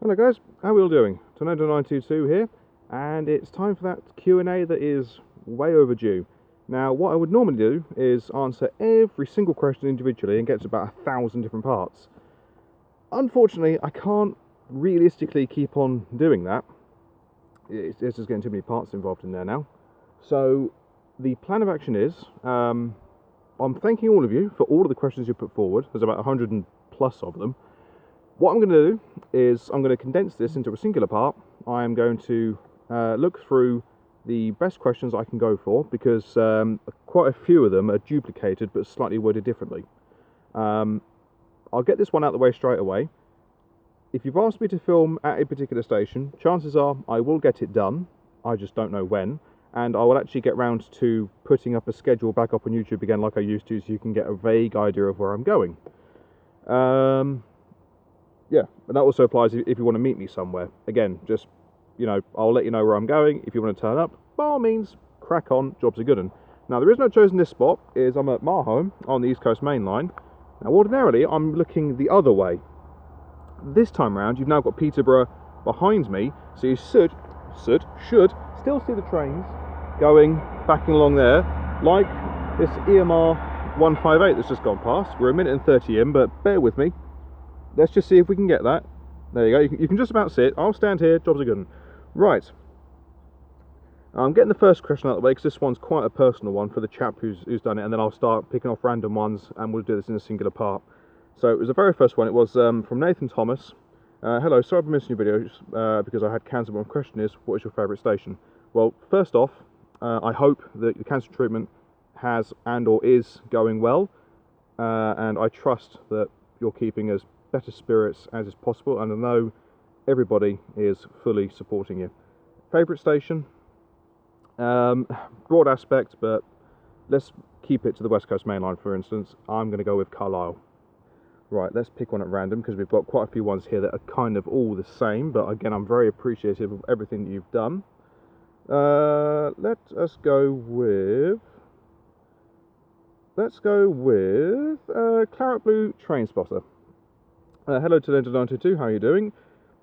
Hello guys, how are we all doing? Tornado922 here, and it's time for that Q&A that is way overdue. Now, what I would normally do is answer every single question individually and get to about 1,000 different parts. Unfortunately, I can't realistically keep on doing that. It's just getting too many parts involved in there now. So, the plan of action is, I'm thanking all of you for all of the questions you put forward. There's about 100 and plus of them. What I'm going to do is I'm going to condense this into a singular part. I'm going to look through the best questions I can go for, because quite a few of them are duplicated but slightly worded differently. I'll get this one out of the way straight away. If you've asked me to film at a particular station, chances are I will get it done. I just don't know when. And I will actually get round to putting up a schedule back up on YouTube again like I used to, so you can get a vague idea of where I'm going. Yeah, and that also applies if you want to meet me somewhere. Again, just, I'll let you know where I'm going. If you want to turn up, by all means, crack on, job's a good one. Now, the reason I've chosen this spot is I'm at Marholm on the East Coast Main Line. Now, ordinarily, I'm looking the other way. This time round, you've now got Peterborough behind me, so you should still see the trains going backing along there, like this EMR 158 that's just gone past. We're a minute and 30 in, but bear with me. Let's just see if we can get that. There you go. You can just about see it. I'll stand here. Job's a good one. Right. I'm getting the first question out of the way because this one's quite a personal one for the chap who's done it, and then I'll start picking off random ones and we'll do this in a singular part. So it was the very first one. It was from Nathan Thomas. Hello, sorry for missing your videos because I had cancer, but my question is, what is your favourite station? Well, first off, I hope that the cancer treatment has and or is going well, and I trust that you're keeping as better spirits as is possible, and I know everybody is fully supporting you. Favourite station? Broad aspect, but let's keep it to the West Coast Main Line, for instance. I'm going to go with Carlisle. Right, let's pick one at random because we've got quite a few ones here that are kind of all the same, but again, I'm very appreciative of everything that you've done. Let us go with Claret Blue Train Spotter. Hello to Tornado922, how are you doing?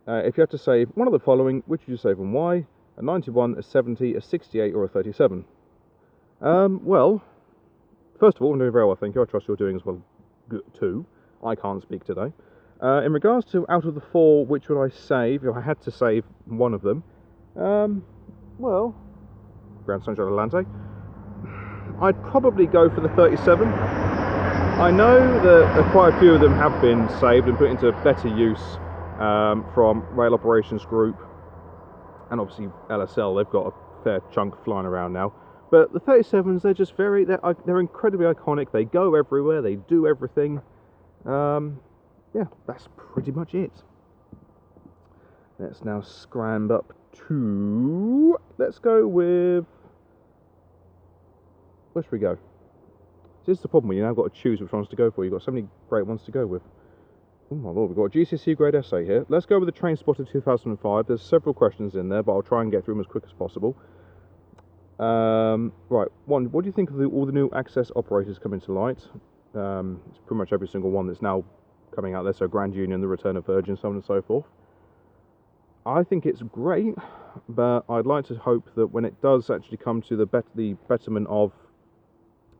If you had to save one of the following, which would you save and why? A 91, a 70, a 68 or a 37? Well, first of all, I'm doing very well, thank you. I trust you're doing as well too. I can't speak today. In regards to out of the four, which would I save if I had to save one of them? Well, Grand Central Atlante. I'd probably go for the 37. I know that quite a few of them have been saved and put into better use from Rail Operations Group, and obviously LSL. They've got a fair chunk flying around now. But the 37s, they're just they're incredibly iconic. They go everywhere. They do everything. Yeah, that's pretty much it. Let's now scram up to. Let's go with. Where should we go? This is the problem when you've now got to choose which ones to go for. You've got so many great ones to go with. Oh my lord, we've got a GCSE grade essay here. Let's go with the Train Spotter 2005. There's several questions in there, but I'll try and get through them as quick as possible. Right, one, what do you think of all the new access operators coming to light? It's pretty much every single one that's now coming out there, so Grand Union, the return of Virgin, so on and so forth. I think it's great, but I'd like to hope that when it does actually come to the betterment of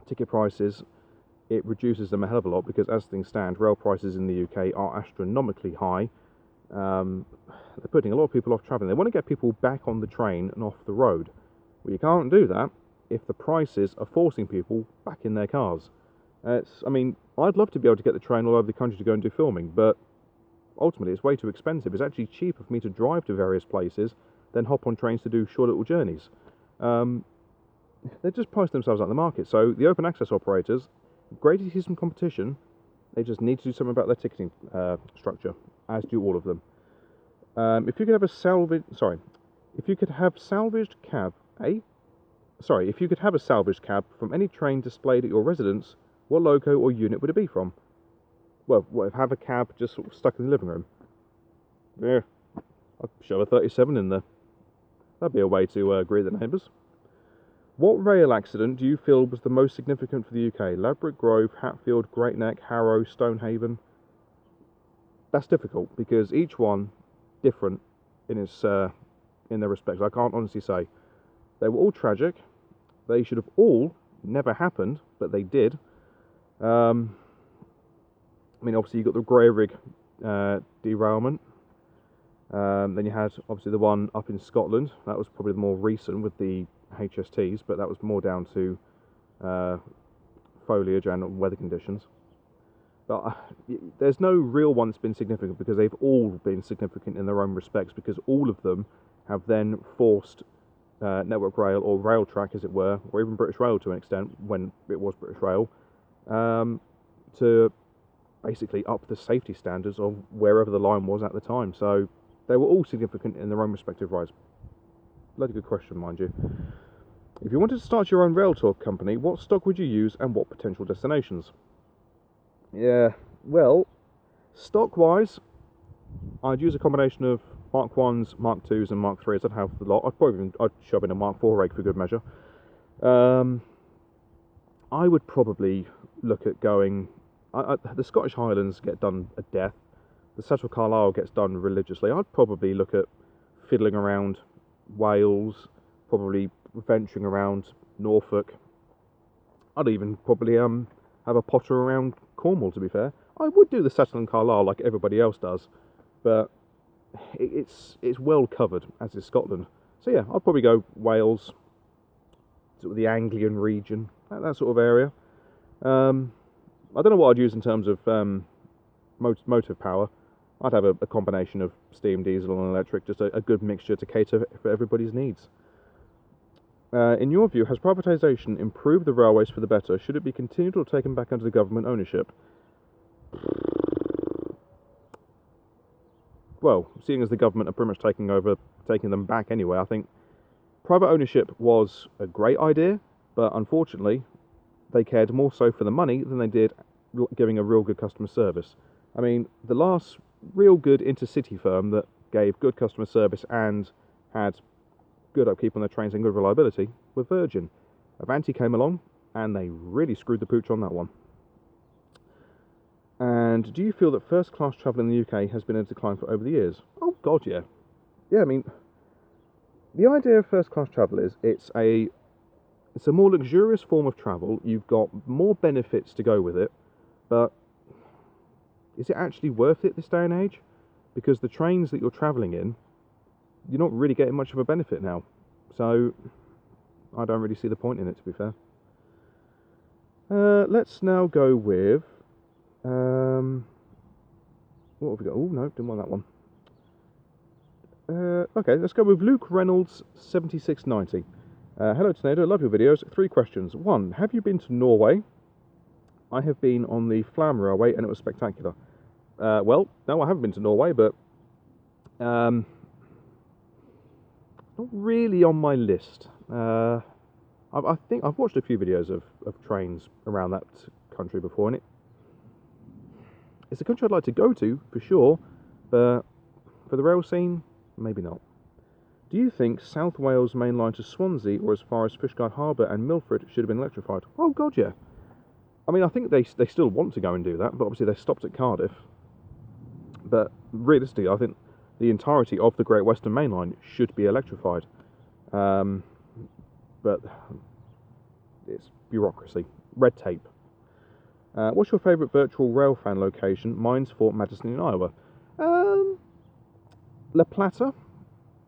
ticket prices, it reduces them a hell of a lot, because as things stand, rail prices in the UK are astronomically high. They're putting a lot of people off travelling. They want to get people back on the train and off the road. Well, you can't do that if the prices are forcing people back in their cars. I mean, I'd love to be able to get the train all over the country to go and do filming, but ultimately it's way too expensive. It's actually cheaper for me to drive to various places than hop on trains to do short little journeys. They just price themselves out of the market. So the open access operators, great to see some competition. They just need to do something about their ticketing structure, as do all of them. If you could have a salvaged cab from any train displayed at your residence, what loco or unit would it be from? Well, have a cab just sort of stuck in the living room? Yeah, I'll shove a 37 in there. That'd be a way to greet the neighbours. What rail accident do you feel was the most significant for the UK? Ladbroke Grove, Hatfield, Great Neck, Harrow, Stonehaven? That's difficult because each one different in its in their respects. I can't honestly say. They were all tragic. They should have all never happened, but they did. I mean, obviously you got the grey rig derailment. Then you had obviously the one up in Scotland. That was probably the more recent with the HSTs, but that was more down to foliage and weather conditions. But there's no real one that's been significant, because they've all been significant in their own respects, because all of them have then forced Network Rail, or Rail Track as it were, or even British Rail to an extent when it was British Rail, to basically up the safety standards of wherever the line was at the time. So they were all significant in their own respective rights. Bloody good question, mind you. If you wanted to start your own rail tour company, what stock would you use and what potential destinations? Yeah, well, stock-wise, I'd use a combination of Mark 1s, Mark 2s and Mark 3s. I'd have the lot. I'd shove in a Mark 4 rake for good measure. I would probably look at going... the Scottish Highlands get done a death. The Central Carlisle gets done religiously. I'd probably look at fiddling around Wales, probably venturing around Norfolk. I'd even probably have a potter around Cornwall, to be fair. I would do the Settle and Carlisle like everybody else does, but it's well covered, as is Scotland. So yeah, I'd probably go Wales, sort of the Anglian region, that sort of area. I don't know what I'd use in terms of motive power. I'd have a combination of steam, diesel and electric, just a good mixture to cater for everybody's needs. In your view, has privatisation improved the railways for the better? Should it be continued or taken back under the government ownership? Well, seeing as the government are pretty much taking them back anyway, I think private ownership was a great idea, but unfortunately, they cared more so for the money than they did giving a real good customer service. I mean, the last real good intercity firm that gave good customer service and had good upkeep on their trains and good reliability were Virgin. Avanti came along and they really screwed the pooch on that one. And do you feel that first class travel in the UK has been in decline for over the years? Oh god, yeah. Yeah, I mean, the idea of first class travel is it's a more luxurious form of travel. You've got more benefits to go with it, but is it actually worth it this day and age? Because the trains that you're travelling in, you're not really getting much of a benefit now. So I don't really see the point in it, to be fair. Let's now go with... what have we got? Oh, no, didn't want that one. Okay, let's go with Luke Reynolds 7690. Hello, Tornado. Love your videos. 3 questions. 1. Have you been to Norway? I have been on the Flam Railway and it was spectacular. Well, no, I haven't been to Norway, but not really on my list. I think I've watched a few videos of trains around that country before, and it's a country I'd like to go to, for sure, but for the rail scene, maybe not. Do you think South Wales main line to Swansea, or as far as Fishguard Harbour and Milford, should have been electrified? Oh, God, yeah. I mean, I think they still want to go and do that, but obviously they stopped at Cardiff. But realistically, I think the entirety of the Great Western Main Line should be electrified. But it's bureaucracy, red tape. What's your favourite virtual rail fan location? Mine's Fort Madison in Iowa. La Plata,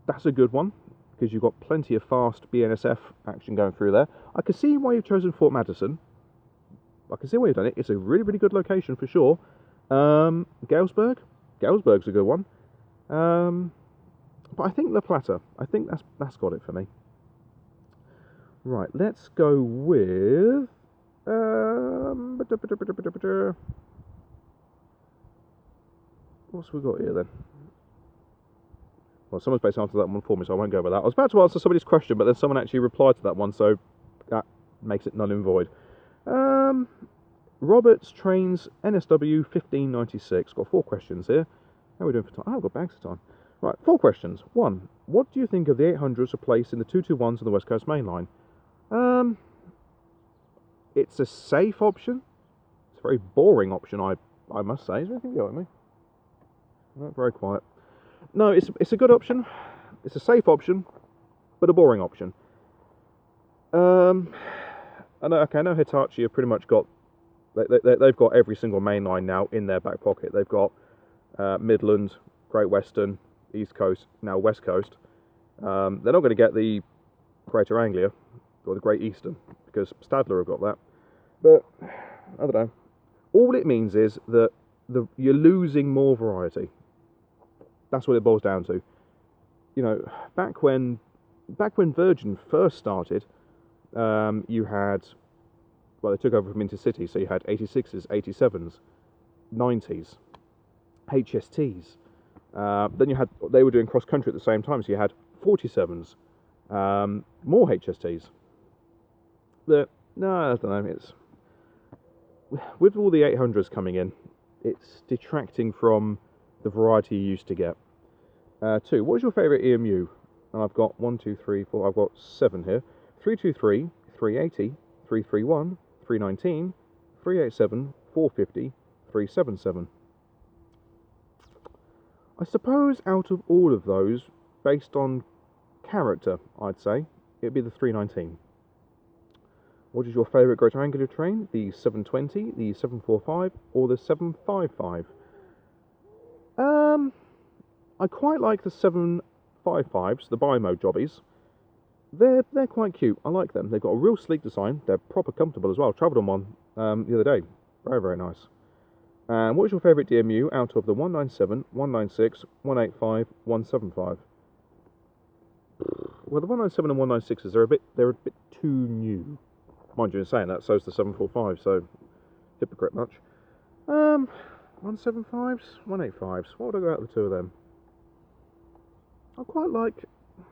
that's a good one, because you've got plenty of fast BNSF action going through there. I can see why you've chosen Fort Madison. I can see why you've done it. It's a really, really good location for sure. Galesburg's a good one. But I think La Plata. I think that's got it for me. Right, let's go with... what's we got here then? Well, someone's basically answered that one for me, so I won't go with that. I was about to answer somebody's question, but then someone actually replied to that one, so that makes it null and void. Roberts Trains NSW 1596. Got 4 questions here. How are we doing for time? Oh, I've got bags of time. Right, 4 questions. 1. What do you think of the 800s replacing the 221s on the West Coast Main Line? It's a safe option. It's a very boring option, I must say. Is there anything going with me? Not very quiet. No, it's a good option. It's a safe option, but a boring option. Um, I know Hitachi have pretty much got they've got every single main line now in their back pocket. They've got Midland, Great Western, East Coast, now West Coast. They're not going to get the Greater Anglia or the Great Eastern because Stadler have got that. But I don't know. All it means is that you're losing more variety. That's what it boils down to. You know, back when Virgin first started, you had, well, they took over from Intercity, so you had 86s, 87s, 90s, HSTs. Then they were doing cross country at the same time, so you had 47s, more HSTs. But no, I don't know. It's with all the 800s coming in, it's detracting from the variety you used to get. Two, what is your favourite EMU? And I've got 1, 2, 3, 4, I've got 7 here. 323, 380, 331, 319, 387, 450, 377. I suppose out of all of those, based on character, I'd say, it'd be the 319. What is your favourite greater angular train? The 720, the 745, or the 755? I quite like the 755s, the bi-mode jobbies. They're quite cute. I like them. They've got a real sleek design. They're proper comfortable as well. Travelled on one the other day. Very, very nice. And what is your favourite DMU out of the 197, 196, 185, 175? Well, the 197 and 196s they're a bit too new. Mind you, in saying that, so's the 745. So hypocrite much. 175s, 185s. What would I go out of the two of them? I quite like.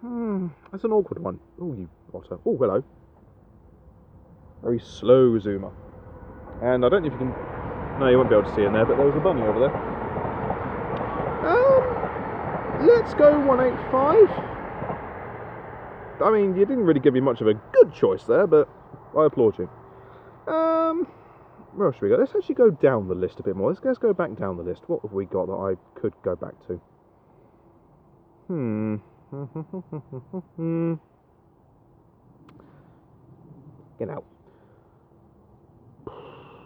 That's an awkward one. Oh, you otter. Oh, hello. Very slow zoomer. And I don't know if you can. No, you won't be able to see in there, but there was a bunny over there. Let's go 185. I mean, you didn't really give me much of a good choice there, but I applaud you. Where else should we go? Let's actually go down the list a bit more. Let's go back down the list. What have we got that I could go back to? Get out.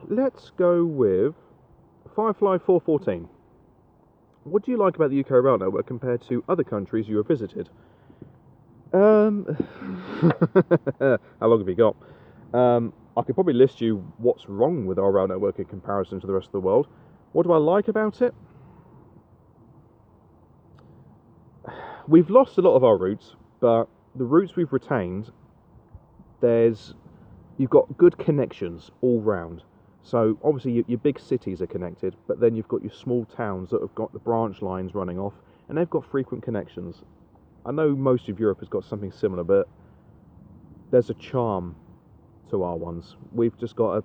Let's go with Firefly 414. What do you like about the UK rail network compared to other countries you have visited? How long have you got? I could probably list you what's wrong with our rail network in comparison to the rest of the world. What do I like about it? We've lost a lot of our routes, but the routes we've retained, you've got good connections all round. So obviously your big cities are connected, but then you've got your small towns that have got the branch lines running off, and they've got frequent connections. I know most of Europe has got something similar, but there's a charm to our ones. We've just got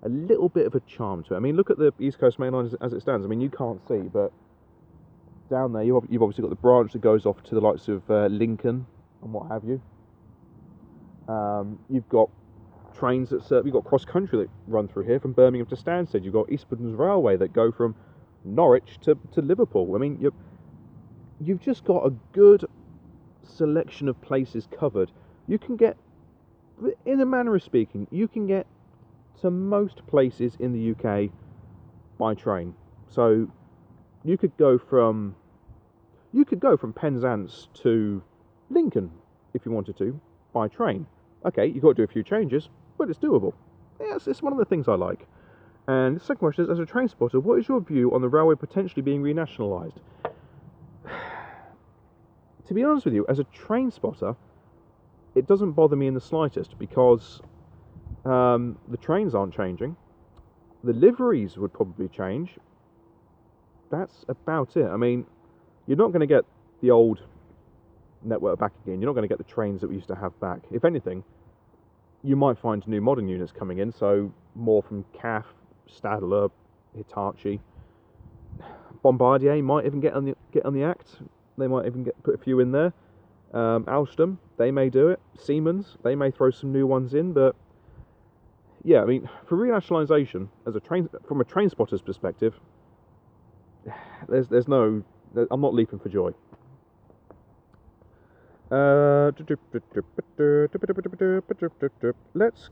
a little bit of a charm to it. I mean, look at the East Coast main line as it stands. I mean, you can't see, but down there you've obviously got the branch that goes off to the likes of Lincoln and what have you. You've got trains you've got cross country that run through here from Birmingham to Stansted. You've got East Midlands Railway that go from Norwich to Liverpool. I mean, you've just got a good selection of places covered. You can get, in a manner of speaking, you can get to most places in the UK by train. So you could go from Penzance to Lincoln if you wanted to by train. Okay, you've got to do a few changes, but it's doable. Yes, it's one of the things I like. And the second question is, as a train spotter, what is your view on the railway potentially being renationalised? To be honest with you, as a train spotter, it doesn't bother me in the slightest because the trains aren't changing. The liveries would probably change. That's about it. I mean, you're not going to get the old network back again. You're not going to get the trains that we used to have back. If anything, you might find new modern units coming in, so more from CAF, Stadler, Hitachi. Bombardier might even get on the act. They might even put a few in there. Alstom, they may do it. Siemens, they may throw some new ones in. But yeah, I mean, for renationalisation, from a train spotter's perspective, there's no I'm not leaping for joy. Let's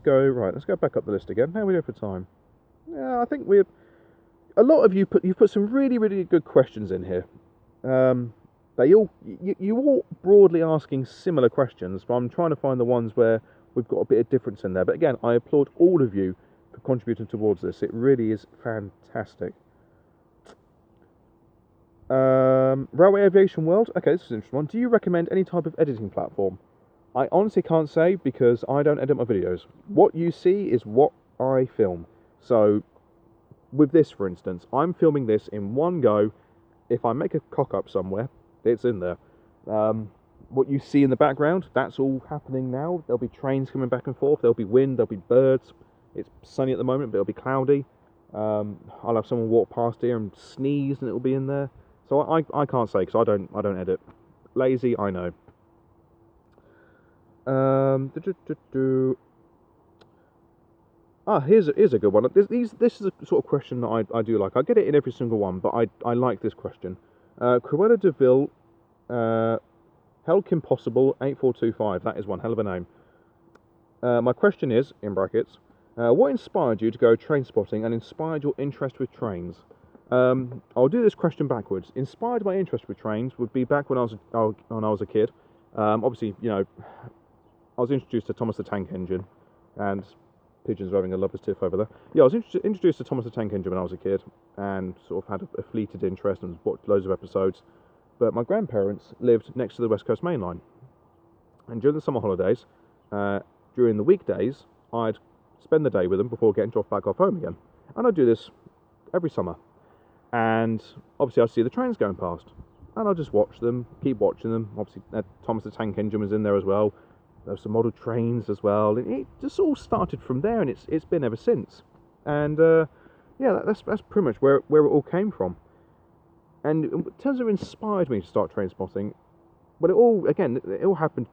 go back up the list again. How are we doing for time? Yeah, I think a lot of you've put some really, really good questions in here. You all broadly asking similar questions, but I'm trying to find the ones where we've got a bit of difference in there. But again, I applaud all of you for contributing towards this. It really is fantastic. Railway Aviation World. Okay, this is an interesting one. Do you recommend any type of editing platform? I honestly can't say because I don't edit my videos. What you see is what I film. So, with this, for instance, I'm filming this in one go. If I make a cock up somewhere, it's in there. What you see in the background, that's all happening now. There'll be trains coming back and forth. There'll be wind. There'll be birds. It's sunny at the moment, but it'll be cloudy. I'll have someone walk past here and sneeze, and it'll be in there. So I can't say because I don't edit. Lazy, I know. Here's a good one. This is a sort of question that I do like. I get it in every single one, but I like this question. Cruella de Vil, Helk Impossible 8425. That is one hell of a name. My question is, in brackets, what inspired you to go train spotting and inspired your interest with trains? I'll do this question backwards. Inspired my interest with trains would be back when I was a kid. Obviously, you know, I was introduced to Thomas the Tank Engine, and pigeons are having a lover's tiff over there. Yeah, I was introduced to Thomas the Tank Engine when I was a kid, and sort of had a fleeted interest and watched loads of episodes. But my grandparents lived next to the West Coast Main Line, and during the summer holidays, during the weekdays, I'd spend the day with them before getting dropped back off home again. And I'd do this every summer. And obviously I'd see the trains going past, and I'd just watch them, keep watching them. Obviously Thomas the Tank Engine was in there as well. There were some model trains as well, and it just all started from there, and it's been ever since. And yeah, that's pretty much where it all came from. And in terms of inspired me to start train spotting, well, it all happened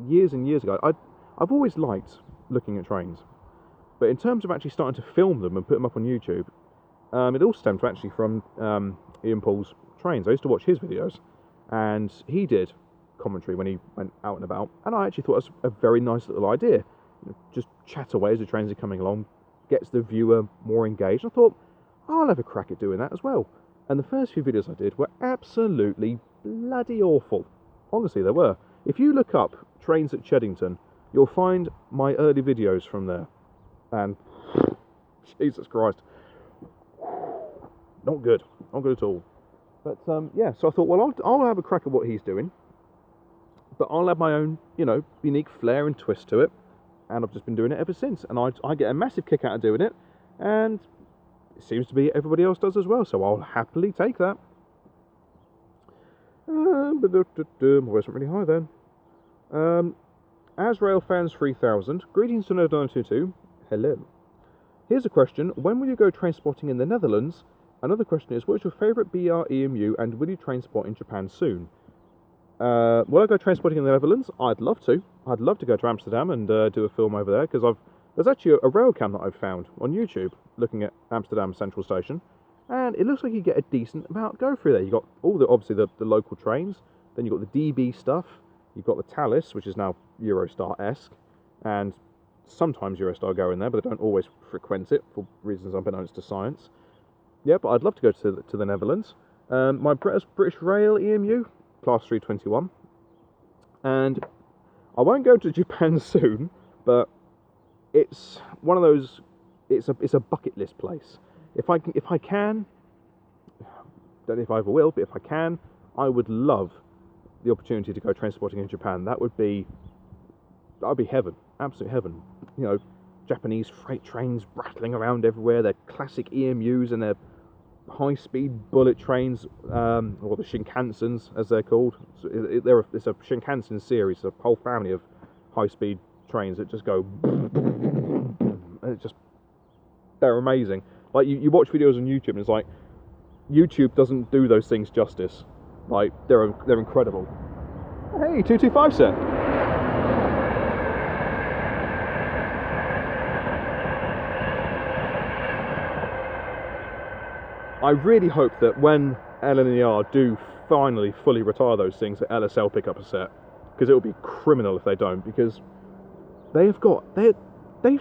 years and years ago. I've always liked looking at trains, but in terms of actually starting to film them and put them up on YouTube, it all stemmed from Ian Paul's trains. I used to watch his videos, and he did commentary when he went out and about, and I actually thought it was a very nice little idea. Just chat away as the trains are coming along, gets the viewer more engaged. I thought, I'll have a crack at doing that as well. And the first few videos I did were absolutely bloody awful. Honestly, they were. If you look up trains at Cheddington, you'll find my early videos from there, and Jesus Christ, not good at all. But yeah, so I thought, well, I'll have a crack at what he's doing, but I'll have my own, you know, unique flair and twist to it, and I've just been doing it ever since, and I get a massive kick out of doing it, and it seems to be everybody else does as well, so I'll happily take that. My voice went really high then. As Railfans 3000, greetings to Nerd922, hello. Here's a question, when will you go train spotting in the Netherlands? Another question is, what's your favourite BR EMU, and will you train spot in Japan soon? Will I go train spotting in the Netherlands? I'd love to. I'd love to go to Amsterdam and do a film over there, because there's actually a rail cam that I've found on YouTube looking at Amsterdam Central Station, and it looks like you get a decent amount go through there. You've got all obviously the local trains, then you've got the DB stuff, you've got the Thalys, which is now Eurostar-esque, and sometimes Eurostar go in there, but they don't always frequent it for reasons unbeknownst to science. Yeah, but I'd love to go to the Netherlands. My British Rail EMU, Class 321, and I won't go to Japan soon, but it's one of those. It's a bucket list place. If I can, don't know if I ever will, but if I can, I would love the opportunity to go train spotting in Japan. That'd be heaven, absolute heaven. You know, Japanese freight trains rattling around everywhere. They're classic EMUs and they're high-speed bullet trains, or the Shinkansens as they're called. It's a Shinkansen series, a whole family of high-speed trains that just go, and they're amazing. Like you watch videos on YouTube and it's like, YouTube doesn't do those things justice. Like they're incredible. Hey, 225 set. I really hope that when LNER do finally fully retire those things, that LSL pick up a set, because it would be criminal if they don't, because they've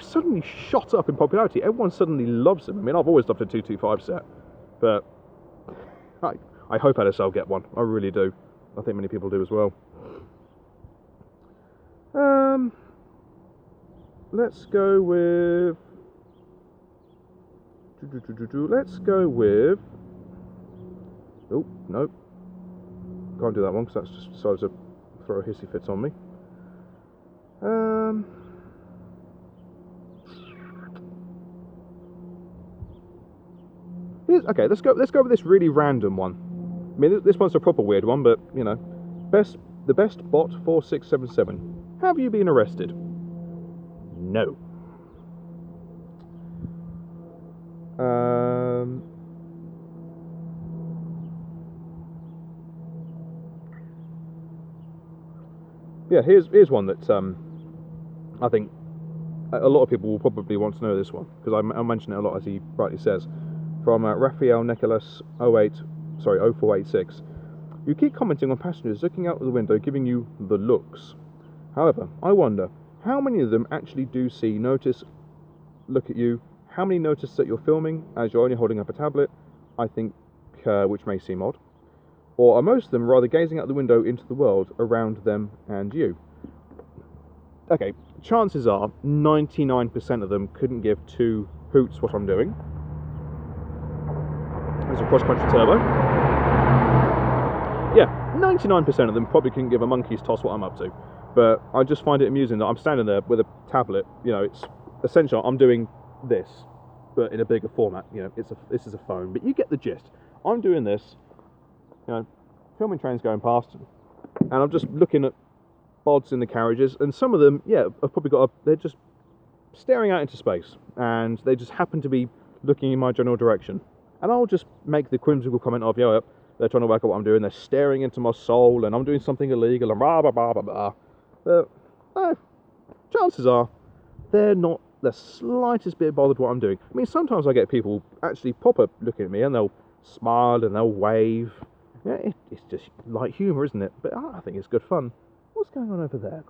suddenly shot up in popularity. Everyone suddenly loves them. I mean, I've always loved a 225 set, but I hope LSL get one. I really do. I think many people do as well. Let's go with. Let's go with. Oh no, can't do that one because that's just decided to throw a hissy fit on me. Okay, let's go with this really random one. I mean, this one's a proper weird one, but you know, the best bot 4677. Have you been arrested? No. Yeah, here's one that I think a lot of people will probably want to know this one, because I mention it a lot, as he rightly says, from Raphael Nicholas 0486. You keep commenting on passengers looking out of the window, giving you the looks. However, I wonder how many of them actually do see, notice, look at you. How many notice that you're filming as you're only holding up a tablet? I think, which may seem odd. Or are most of them rather gazing out the window into the world around them and you? Okay, chances are 99% of them couldn't give two hoots what I'm doing. There's a cross-country turbo. Yeah, 99% of them probably couldn't give a monkey's toss what I'm up to. But I just find it amusing that I'm standing there with a tablet. You know, it's essentially I'm doing this, but in a bigger format. You know, this is a phone, but you get the gist. I'm doing this, you know, filming trains going past, and I'm just looking at bods in the carriages, and some of them, yeah, have probably they're just staring out into space, and they just happen to be looking in my general direction. And I'll just make the whimsical comment of, yeah, they're trying to work out what I'm doing, they're staring into my soul, and I'm doing something illegal, and blah, blah, blah, blah, blah. But chances are they're not the slightest bit bothered what I'm doing. I mean, sometimes I get people actually pop up looking at me, and they'll smile, and they'll wave. Yeah, it's just light humour, isn't it? But I think it's good fun. What's going on over there?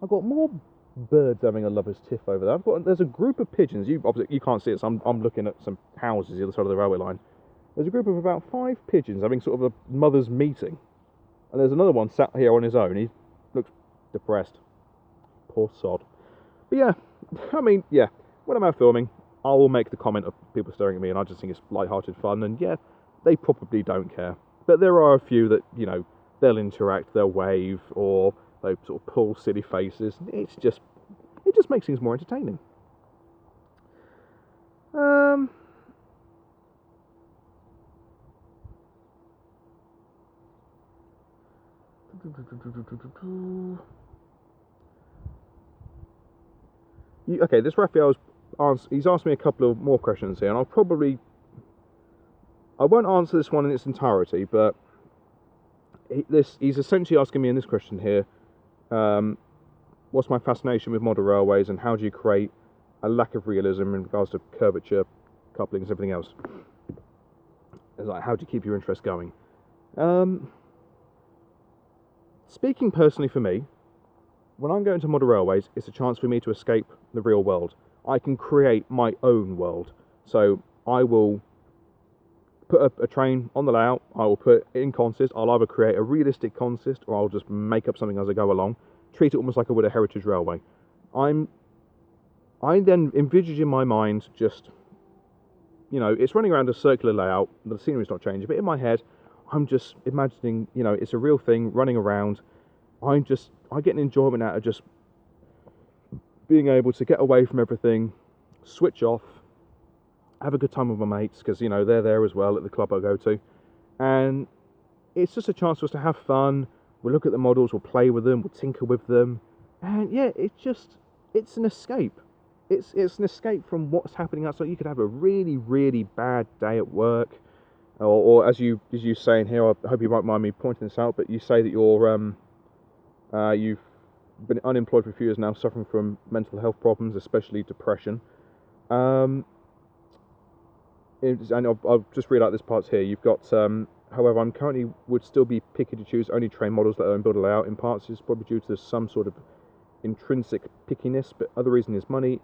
I've got more birds having a lover's tiff over there. There's a group of pigeons. You can't see it, so I'm looking at some houses the other side of the railway line. There's a group of about 5 pigeons having sort of a mother's meeting, and there's another one sat here on his own. He looks depressed. Poor sod. But yeah, I mean, yeah, when I'm out filming, I will make the comment of people staring at me, and I just think it's light-hearted fun. And yeah, they probably don't care, but there are a few that, you know, they'll interact, they'll wave, or they sort of pull silly faces. It just makes things more entertaining. Okay, this Raphael's he's asked me a couple of more questions here, and I won't answer this one in its entirety, but he's essentially asking me in this question here, what's my fascination with model railways, and how do you create a lack of realism in regards to curvature, couplings, everything else? It's like, how do you keep your interest going? Speaking personally for me, when I'm going to model railways, it's a chance for me to escape the real world. I can create my own world. So I will put a train on the layout, I will put it in consist, I'll either create a realistic consist, or I'll just make up something as I go along, treat it almost like I would a heritage railway. I then envisage in my mind just, you know, it's running around a circular layout, the scenery's not changing, but in my head, I'm just imagining, you know, it's a real thing running around. I get an enjoyment out of just being able to get away from everything, switch off, have a good time with my mates, because, you know, they're there as well at the club I go to, and it's just a chance for us to have fun. We'll look at the models, we'll play with them, we'll tinker with them, and yeah, it's an escape. It's an escape from what's happening outside. You could have a really, really bad day at work, or as you say in here, I hope you won't mind me pointing this out, but you say that you've been unemployed for a few years now, suffering from mental health problems, especially depression. and I'll just read out this part here. You've got, however, I'm currently would still be picky to choose only train models that own builder layout. In parts, is probably due to some sort of intrinsic pickiness, but other reason is money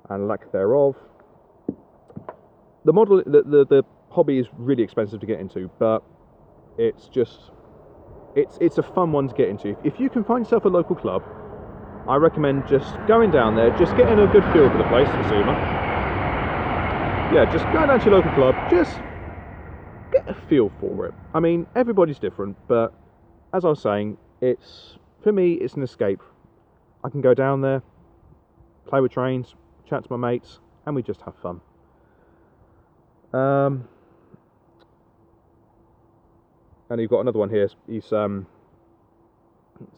and lack thereof. The hobby is really expensive to get into, but it's just it's a fun one to get into. If you can find yourself a local club, I recommend just going down there, just getting a good feel for the place, Zuma. Yeah, just go down to your local club, just get a feel for it. I mean, everybody's different, but as I was saying, for me, it's an escape. I can go down there, play with trains, chat to my mates, and we just have fun. And you've got another one here. He's saying,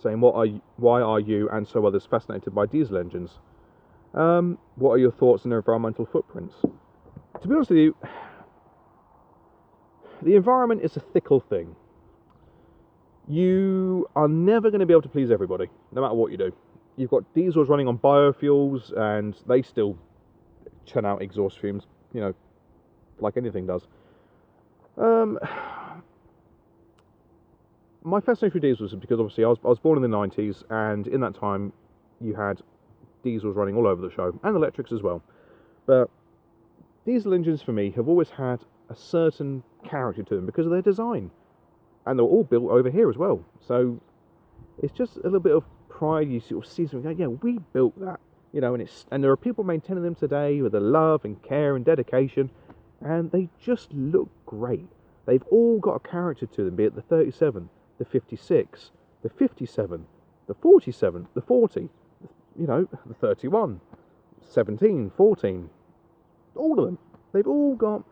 why are you and so others fascinated by diesel engines? What are your thoughts on their environmental footprints? To be honest with you, the environment is a fickle thing. You are never going to be able to please everybody, no matter what you do. You've got diesels running on biofuels, and they still churn out exhaust fumes, like anything does. My fascination with diesels is because obviously I was born in the 90s, and in that time you had diesels running all over the show, and electrics as well. But diesel engines for me have always had a certain character to them because of their design, and they're all built over here as well. So it's just a little bit of pride. You sort of see something, yeah, we built that, and there are people maintaining them today with the love and care and dedication, and they just look great. They've all got a character to them, be it the 37, the 56, the 57, the 47, the 40, the 31, 17, 14, all of them. They've all got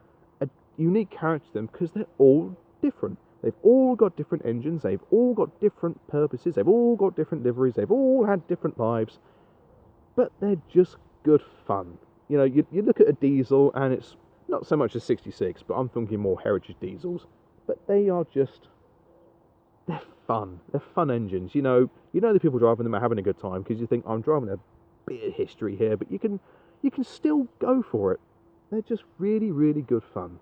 a unique character to them because they're all different. They've all got different engines, they've all got different purposes, they've all got different liveries, they've all had different lives, but they're just good fun. You look at a diesel and it's not so much a 66, but I'm thinking more heritage diesels, but they're fun. They're fun engines. The people driving them are having a good time because you think, I'm driving a bit of history here, but you can still go for it. They're just really, really good fun.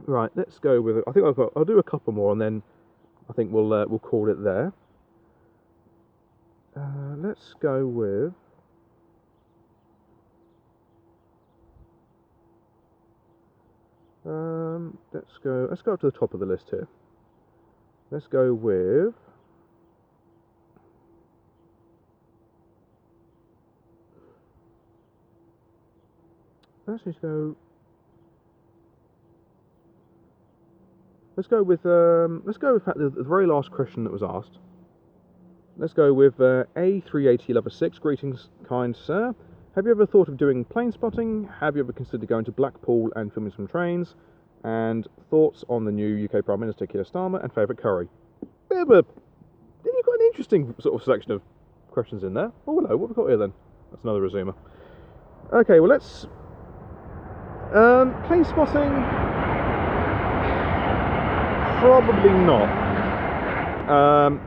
Right, let's go with it. I think I'll do a couple more, and then I think we'll call it there. Let's go with. Let's go up to the top of the list here. Let's go with. Let's go with the very last question that was asked. Let's go with A380 Lover 6. Greetings, kind sir. Have you ever thought of doing plane spotting? Have you ever considered going to Blackpool and filming some trains? And thoughts on the new UK Prime Minister Keir Starmer and favourite curry? You've got an interesting sort of selection of questions in there. Oh hello, what have we got here then? That's another resumer. Okay, well let's plane spotting. Probably not.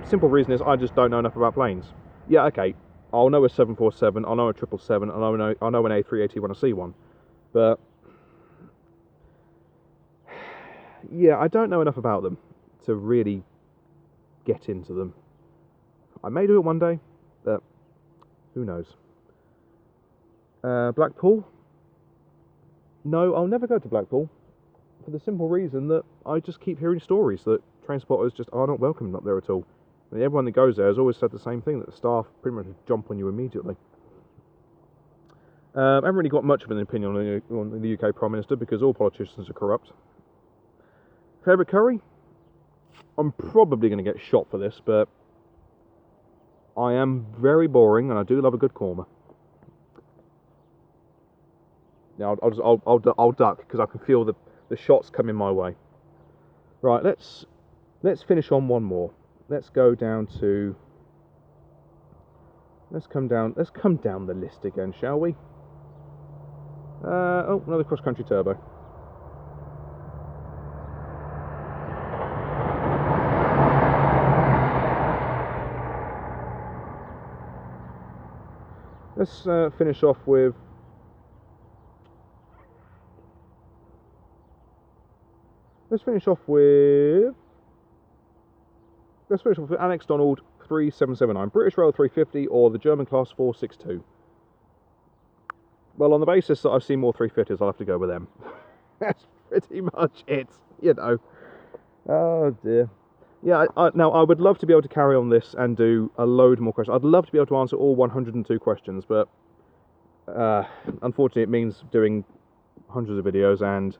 Simple reason is I just don't know enough about planes. Yeah, okay, I'll know a 747, I'll know a 777, I'll know an A380 when I see one, but yeah, I don't know enough about them to really get into them. I may do it one day, but who knows. Blackpool? No, I'll never go to Blackpool, for the simple reason that I just keep hearing stories that train spotters just are not welcome up there at all. I mean, everyone that goes there has always said the same thing, that the staff pretty much jump on you immediately. I haven't really got much of an opinion on the UK Prime Minister because all politicians are corrupt. Favourite curry? I'm probably going to get shot for this, but I am very boring and I do love a good korma. Now I'll duck because I can feel the shots coming my way. Right, let's finish on one more. Let's go down to. Let's come down the list again, shall we? Another cross-country turbo. Let's finish off with Annex Donald 3779, British Rail 350 or the German class 462. Well, on the basis that I've seen more 350s, I'll have to go with them. That's pretty much it, you know. Oh dear. Yeah, now I would love to be able to carry on this and do a load more questions. I'd love to be able to answer all 102 questions, but unfortunately it means doing hundreds of videos, and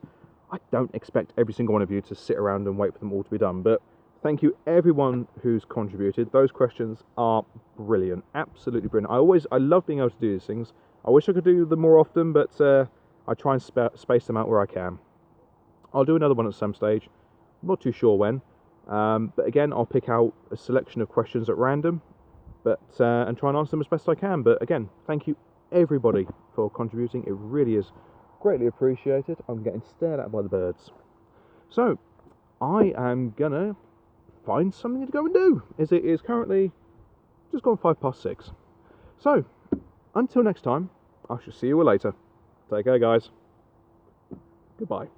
I don't expect every single one of you to sit around and wait for them all to be done. But thank you everyone who's contributed. Those questions are brilliant, absolutely brilliant. I love being able to do these things. I wish I could do them more often, but I try and space them out where I can. I'll do another one at some stage. I'm not too sure when. But again, I'll pick out a selection of questions at random, and try and answer them as best I can. But again, thank you everybody for contributing. It really is greatly appreciated. I'm getting stared at by the birds. So, I am gonna find something to go and do, as it is currently just gone 6:05. So, until next time, I shall see you all later. Take care, guys. Goodbye.